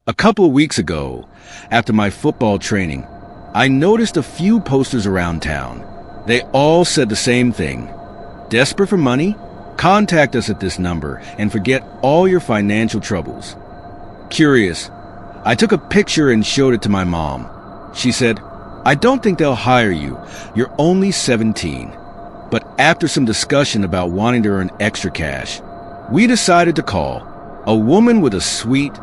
A couple of weeks ago, after my football training, I noticed a few posters around town. They all said the same thing. Desperate for money? Contact us at this number and forget all your financial troubles. Curious, I took a picture and showed it to my mom. She said, I don't think they'll hire you. You're only 17. But after some discussion about wanting to earn extra cash, we decided to call. A woman with a sweet,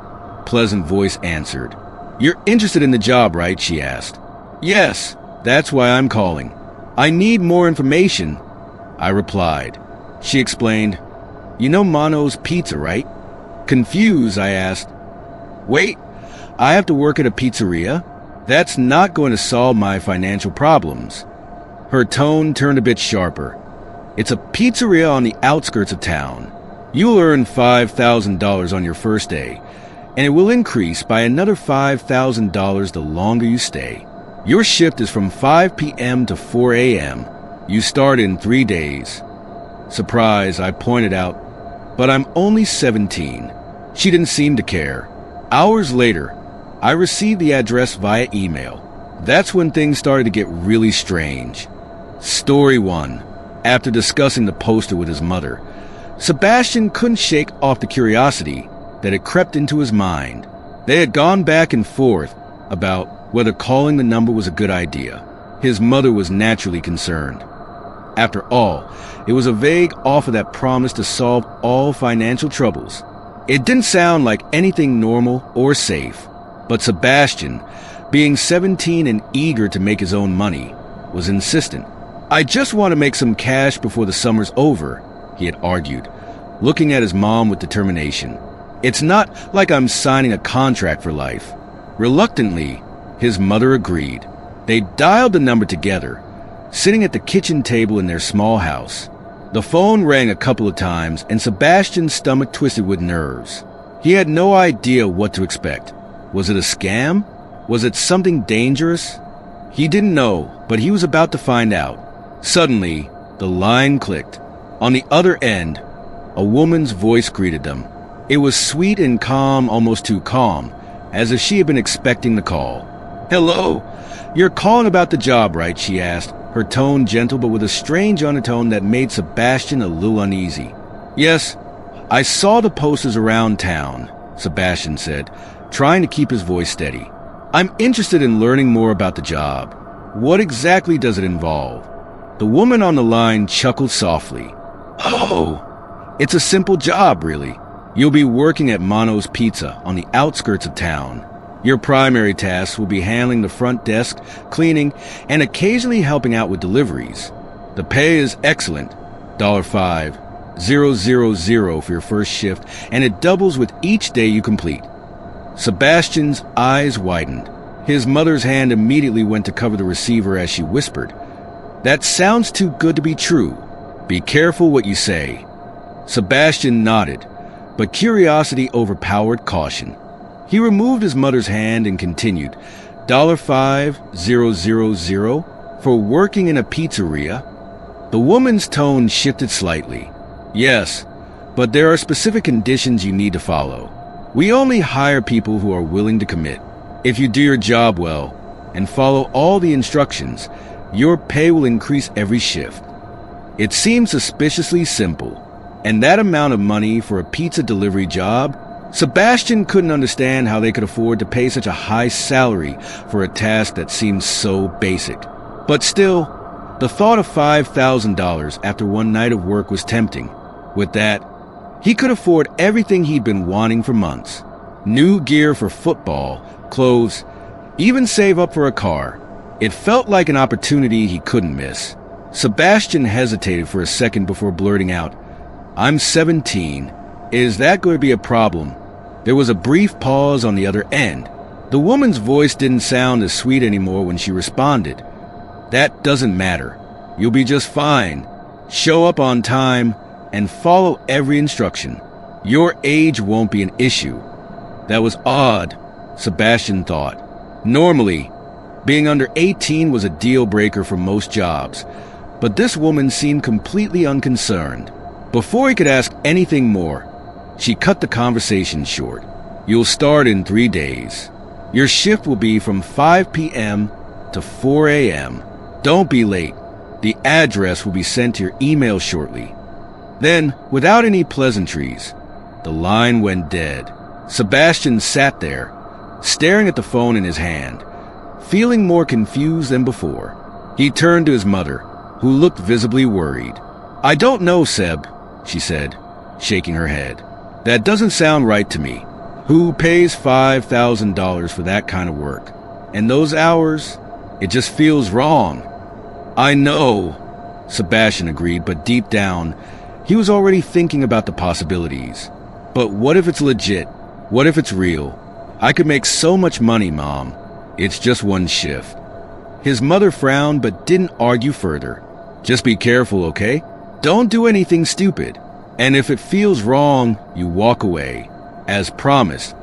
pleasant voice answered. You're interested in the job, right? She asked. Yes, that's why I'm calling. I need more information, I replied. She explained, You know Mono's Pizza, right? Confused, I asked, Wait, I have to work at a pizzeria? That's not going to solve my financial problems. Her tone turned a bit sharper. It's a pizzeria on the outskirts of town. You'll earn $5,000 on your first day, and it will increase by another $5,000 the longer you stay. Your shift is from 5 p.m. to 4 a.m. You start in 3 days. Surprised, I pointed out, but I'm only 17. She didn't seem to care. Hours later, I received the address via email. That's when things started to get really strange. Story 1. After discussing the poster with his mother, Sebastian couldn't shake off the curiosity that had crept into his mind. They had gone back and forth about whether calling the number was a good idea. His mother was naturally concerned. After all, it was a vague offer that promised to solve all financial troubles. It didn't sound like anything normal or safe, but Sebastian, being 17 and eager to make his own money, was insistent. I just want to make some cash before the summer's over, he had argued, looking at his mom with determination. It's not like I'm signing a contract for life. Reluctantly, his mother agreed. They dialed the number together, sitting at the kitchen table in their small house. The phone rang a couple of times, and Sebastian's stomach twisted with nerves. He had no idea what to expect. Was it a scam? Was it something dangerous? He didn't know, but he was about to find out. Suddenly, the line clicked. On the other end, a woman's voice greeted them. It was sweet and calm, almost too calm, as if she had been expecting the call. Hello, you're calling about the job, right? She asked, her tone gentle but with a strange undertone that made Sebastian a little uneasy. Yes, I saw the posters around town, Sebastian said, trying to keep his voice steady. I'm interested in learning more about the job. What exactly does it involve? The woman on the line chuckled softly. Oh, it's a simple job, really. You'll be working at Mono's Pizza on the outskirts of town. Your primary tasks will be handling the front desk, cleaning, and occasionally helping out with deliveries. The pay is excellent, $5,000 for your first shift, and it doubles with each day you complete. Sebastian's eyes widened. His mother's hand immediately went to cover the receiver as she whispered, That sounds too good to be true. Be careful what you say. Sebastian nodded, but curiosity overpowered caution. He removed his mother's hand and continued, $5,000 for working in a pizzeria? The woman's tone shifted slightly. Yes, but there are specific conditions you need to follow. We only hire people who are willing to commit. If you do your job well and follow all the instructions, your pay will increase every shift. It seemed suspiciously simple, and that amount of money for a pizza delivery job? Sebastian couldn't understand how they could afford to pay such a high salary for a task that seemed so basic. But still, the thought of $5,000 after one night of work was tempting. With that, he could afford everything he'd been wanting for months. New gear for football, clothes, even save up for a car. It felt like an opportunity he couldn't miss. Sebastian hesitated for a second before blurting out, I'm 17. Is that going to be a problem? There was a brief pause on the other end. The woman's voice didn't sound as sweet anymore when she responded. That doesn't matter. You'll be just fine. Show up on time and follow every instruction. Your age won't be an issue. That was odd, Sebastian thought. Normally, being under 18 was a deal breaker for most jobs, but this woman seemed completely unconcerned. Before he could ask anything more, she cut the conversation short. You'll start in 3 days. Your shift will be from 5 p.m. to 4 a.m. Don't be late. The address will be sent to your email shortly." Then, without any pleasantries, the line went dead. Sebastian sat there, staring at the phone in his hand, feeling more confused than before. He turned to his mother, who looked visibly worried. "I don't know, Seb," she said, shaking her head. "That doesn't sound right to me. Who pays $5,000 for that kind of work? And those hours? It just feels wrong." "I know," Sebastian agreed, but deep down, he was already thinking about the possibilities. "But what if it's legit? What if it's real? I could make so much money, Mom. It's just one shift." His mother frowned but didn't argue further. "Just be careful, okay? Don't do anything stupid. And if it feels wrong, you walk away." As promised,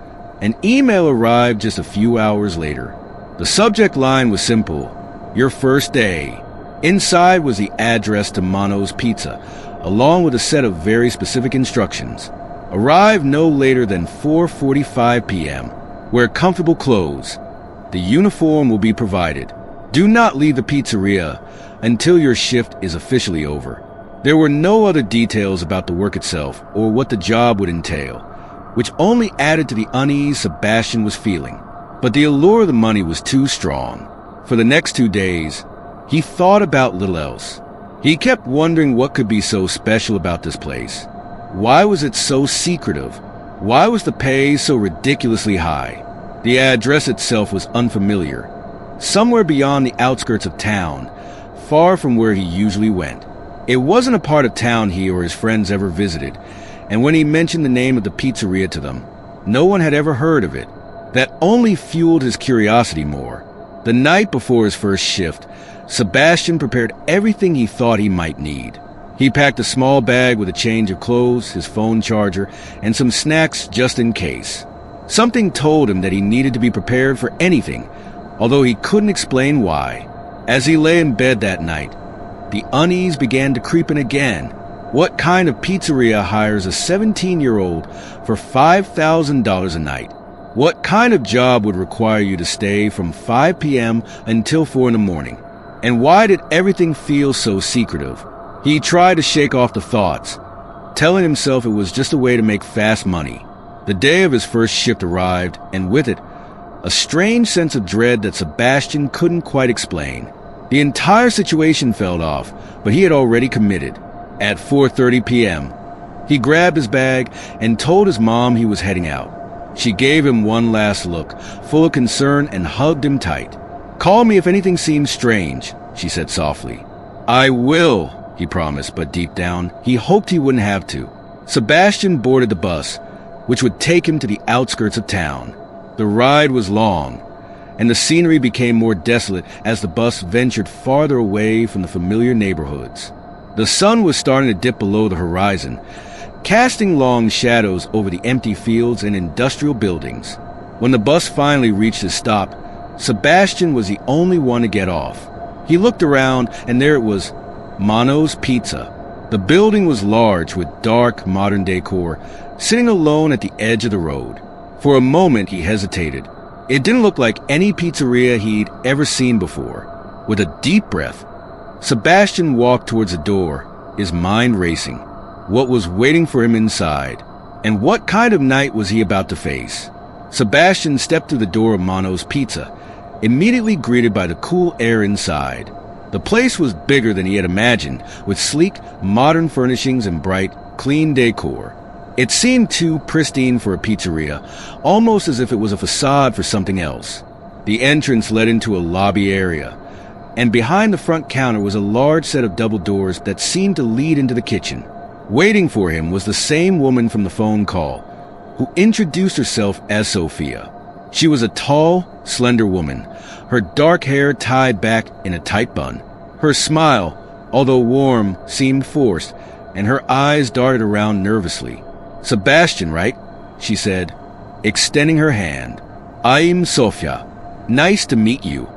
an email arrived just a few hours later. The subject line was simple: "Your first day." Inside was the address to Mono's Pizza, along with a set of very specific instructions. Arrive no later than 4:45 p.m. Wear comfortable clothes. The uniform will be provided. Do not leave the pizzeria until your shift is officially over. There were no other details about the work itself or what the job would entail, which only added to the unease Sebastian was feeling. But the allure of the money was too strong. For the next 2 days, he thought about little else. He kept wondering what could be so special about this place. Why was it so secretive? Why was the pay so ridiculously high? The address itself was unfamiliar. Somewhere beyond the outskirts of town, far from where he usually went. It wasn't a part of town he or his friends ever visited, and when he mentioned the name of the pizzeria to them, no one had ever heard of it. That only fueled his curiosity more. The night before his first shift, Sebastian prepared everything he thought he might need. He packed a small bag with a change of clothes, his phone charger, and some snacks just in case. Something told him that he needed to be prepared for anything, although he couldn't explain why. As he lay in bed that night, the unease began to creep in again. What kind of pizzeria hires a 17-year-old for $5,000 a night? What kind of job would require you to stay from 5 p.m. until 4 in the morning? And why did everything feel so secretive? He tried to shake off the thoughts, telling himself it was just a way to make fast money. The day of his first shift arrived, and with it, a strange sense of dread that Sebastian couldn't quite explain. The entire situation felt off, but he had already committed. At 4:30 p.m., he grabbed his bag and told his mom he was heading out. She gave him one last look, full of concern, and hugged him tight. "Call me if anything seems strange," she said softly. "I will," he promised, but deep down, he hoped he wouldn't have to. Sebastian boarded the bus, which would take him to the outskirts of town. The ride was long, and the scenery became more desolate as the bus ventured farther away from the familiar neighborhoods. The sun was starting to dip below the horizon, casting long shadows over the empty fields and industrial buildings. When the bus finally reached its stop, Sebastian was the only one to get off. He looked around, and there it was, Mono's Pizza. The building was large with dark, modern decor, sitting alone at the edge of the road. For a moment, he hesitated. It didn't look like any pizzeria he'd ever seen before. With a deep breath, Sebastian walked towards the door, his mind racing. What was waiting for him inside? And what kind of night was he about to face? Sebastian stepped through the door of Mono's Pizza, immediately greeted by the cool air inside. The place was bigger than he had imagined, with sleek, modern furnishings and bright, clean decor. It seemed too pristine for a pizzeria, almost as if it was a facade for something else. The entrance led into a lobby area, and behind the front counter was a large set of double doors that seemed to lead into the kitchen. Waiting for him was the same woman from the phone call, who introduced herself as Sophia. She was a tall, slender woman, her dark hair tied back in a tight bun. Her smile, although warm, seemed forced, and her eyes darted around nervously. "Sebastian, right?" she said, extending her hand. "I'm Sofia. Nice to meet you."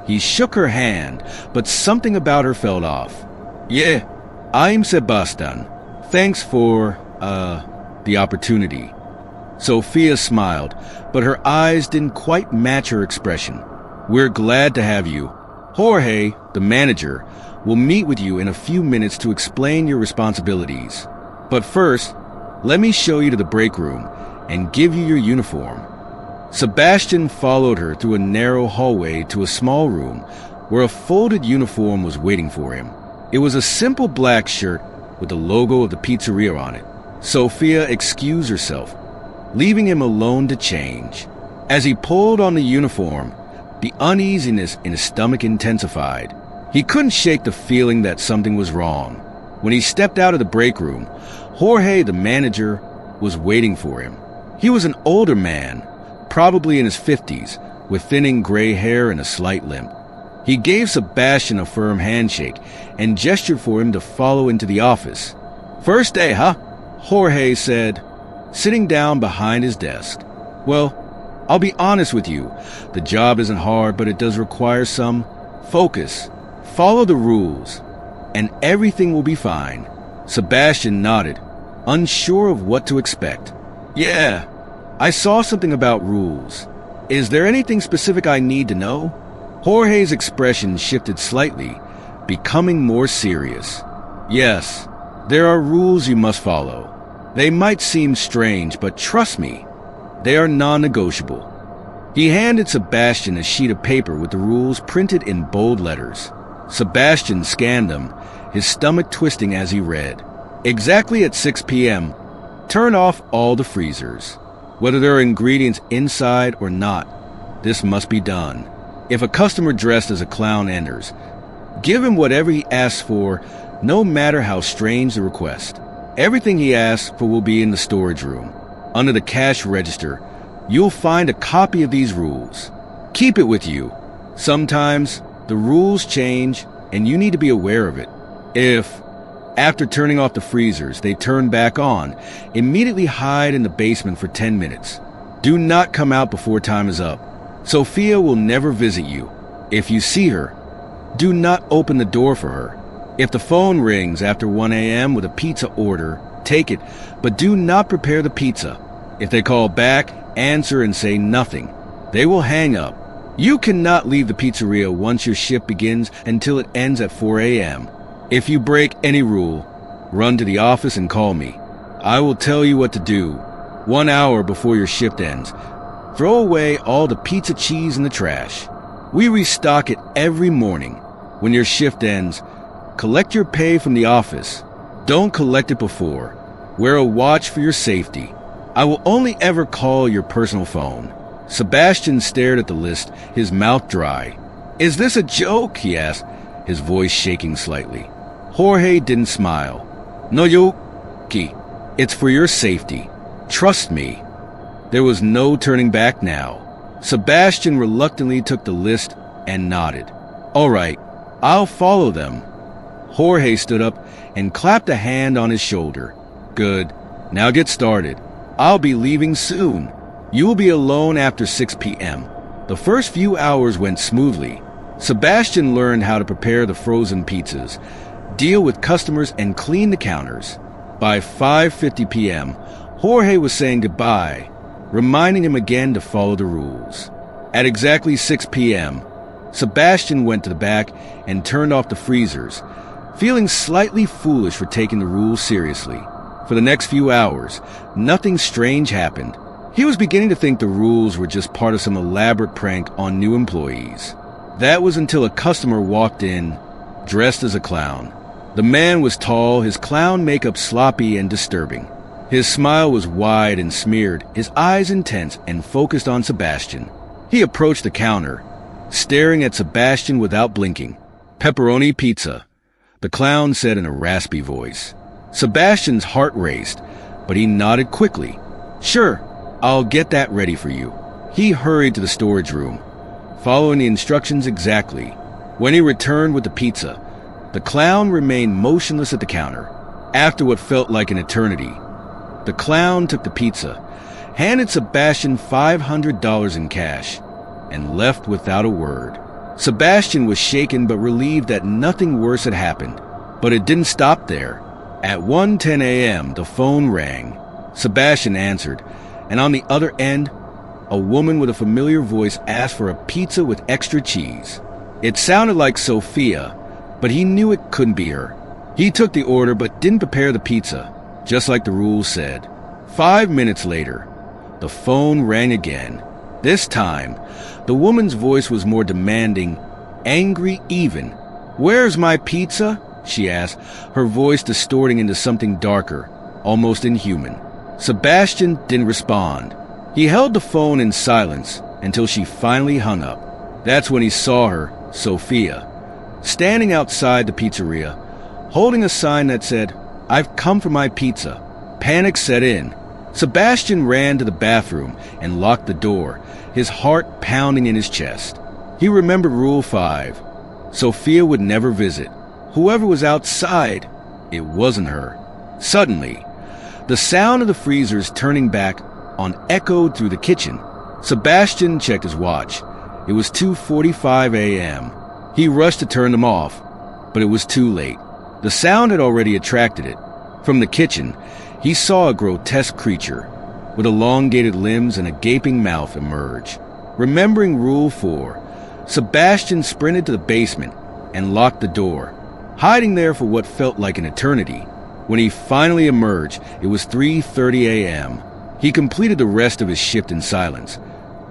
He shook her hand, but something about her felt off. "Yeah, I'm Sebastian. Thanks for, the opportunity." Sophia smiled, but her eyes didn't quite match her expression. "We're glad to have you. Jorge, the manager, will meet with you in a few minutes to explain your responsibilities. But first, let me show you to the break room and give you your uniform." Sebastian followed her through a narrow hallway to a small room where a folded uniform was waiting for him. It was a simple black shirt with the logo of the pizzeria on it. Sophia excused herself, leaving him alone to change. As he pulled on the uniform, the uneasiness in his stomach intensified. He couldn't shake the feeling that something was wrong. When he stepped out of the break room, Jorge, the manager, was waiting for him. He was an older man, probably in his 50s, with thinning gray hair and a slight limp. He gave Sebastian a firm handshake and gestured for him to follow into the office. "First day, huh?" Jorge said, sitting down behind his desk. "Well, I'll be honest with you. The job isn't hard, but it does require some focus. Follow the rules, and everything will be fine." Sebastian nodded, unsure of what to expect. "Yeah, I saw something about rules. Is there anything specific I need to know?" Jorge's expression shifted slightly, becoming more serious. "Yes, there are rules you must follow. They might seem strange, but trust me, they are non-negotiable." He handed Sebastian a sheet of paper with the rules printed in bold letters. Sebastian scanned them, his stomach twisting as he read. Exactly at 6 p.m., turn off all the freezers. Whether there are ingredients inside or not, this must be done. If a customer dressed as a clown enters, give him whatever he asks for, no matter how strange the request. Everything he asks for will be in the storage room. Under the cash register, you'll find a copy of these rules. Keep it with you. Sometimes the rules change and you need to be aware of it. If, after turning off the freezers, they turn back on, immediately hide in the basement for 10 minutes. Do not come out before time is up. Sophia will never visit you. If you see her, do not open the door for her. If the phone rings after 1 a.m. with a pizza order, take it, but do not prepare the pizza. If they call back, answer and say nothing. They will hang up. You cannot leave the pizzeria once your shift begins until it ends at 4 a.m. If you break any rule, run to the office and call me. I will tell you what to do 1 hour before your shift ends. Throw away all the pizza cheese in the trash. We restock it every morning. When your shift ends, collect your pay from the office. Don't collect it before. Wear a watch for your safety. I will only ever call your personal phone." Sebastian stared at the list, his mouth dry. "Is this a joke?" he asked, his voice shaking slightly. Jorge didn't smile. "No yoki. It's for your safety. Trust me." There was no turning back now. Sebastian reluctantly took the list and nodded. "All right, I'll follow them." Jorge stood up and clapped a hand on his shoulder. "Good. Now get started. I'll be leaving soon. You will be alone after 6 p.m. The first few hours went smoothly. Sebastian learned how to prepare the frozen pizzas, deal with customers, and clean the counters. By 5:50 p.m., Jorge was saying goodbye, reminding him again to follow the rules. At exactly 6 p.m., Sebastian went to the back and turned off the freezers, feeling slightly foolish for taking the rules seriously. For the next few hours, nothing strange happened. He was beginning to think the rules were just part of some elaborate prank on new employees. That was until a customer walked in, dressed as a clown. The man was tall, his clown makeup sloppy and disturbing. His smile was wide and smeared, his eyes intense and focused on Sebastian. He approached the counter, staring at Sebastian without blinking. "Pepperoni pizza," the clown said in a raspy voice. Sebastian's heart raced, but he nodded quickly. "Sure, I'll get that ready for you." He hurried to the storage room, following the instructions exactly. When he returned with the pizza, the clown remained motionless at the counter. After what felt like an eternity, the clown took the pizza, handed Sebastian $500 in cash, and left without a word. Sebastian was shaken but relieved that nothing worse had happened. But it didn't stop there. At 1:10 a.m., the phone rang. Sebastian answered, and on the other end, a woman with a familiar voice asked for a pizza with extra cheese. It sounded like Sophia, but he knew it couldn't be her. He took the order but didn't prepare the pizza, just like the rules said. 5 minutes later, the phone rang again. This time, the woman's voice was more demanding, angry even. "Where's my pizza?" she asked, her voice distorting into something darker, almost inhuman. Sebastian didn't respond. He held the phone in silence until she finally hung up. That's when he saw her, Sophia, standing outside the pizzeria, holding a sign that said, "I've come for my pizza." Panic set in. Sebastian ran to the bathroom and locked the door, his heart pounding in his chest. He remembered Rule 5. Sophia would never visit. Whoever was outside, it wasn't her. Suddenly, the sound of the freezers turning back on echoed through the kitchen. Sebastian checked his watch. It was 2:45 a.m. He rushed to turn them off, but it was too late. The sound had already attracted it. From the kitchen, he saw a grotesque creature with elongated limbs and a gaping mouth emerge. Remembering Rule 4, Sebastian sprinted to the basement and locked the door, hiding there for what felt like an eternity. When he finally emerged, it was 3:30 a.m. He completed the rest of his shift in silence,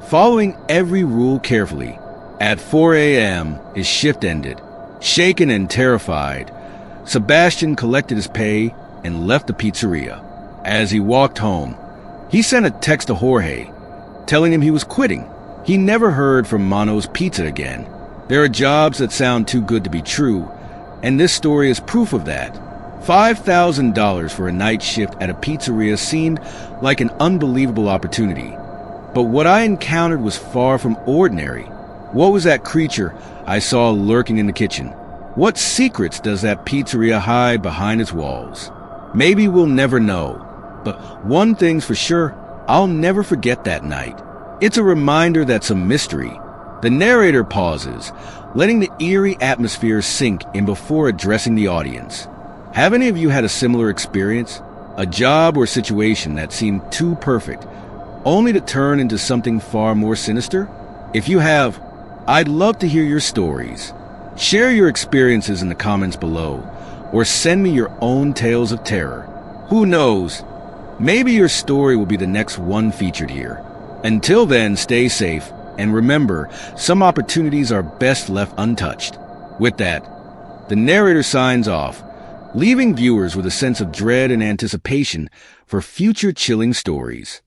following every rule carefully. At 4 a.m., his shift ended. Shaken and terrified, Sebastian collected his pay and left the pizzeria. As he walked home, he sent a text to Jorge, telling him he was quitting. He never heard from Mano's Pizza again. There are jobs that sound too good to be true, and this story is proof of that. $5,000 for a night shift at a pizzeria seemed like an unbelievable opportunity. But what I encountered was far from ordinary. What was that creature I saw lurking in the kitchen? What secrets does that pizzeria hide behind its walls? Maybe we'll never know, but one thing's for sure, I'll never forget that night. It's a reminder that some mystery. The narrator pauses, letting the eerie atmosphere sink in before addressing the audience. Have any of you had a similar experience? A job or situation that seemed too perfect, only to turn into something far more sinister? If you have, I'd love to hear your stories. Share your experiences in the comments below, or send me your own tales of terror. Who knows? Maybe your story will be the next one featured here. Until then, stay safe, and remember, some opportunities are best left untouched. With that, the narrator signs off, leaving viewers with a sense of dread and anticipation for future chilling stories.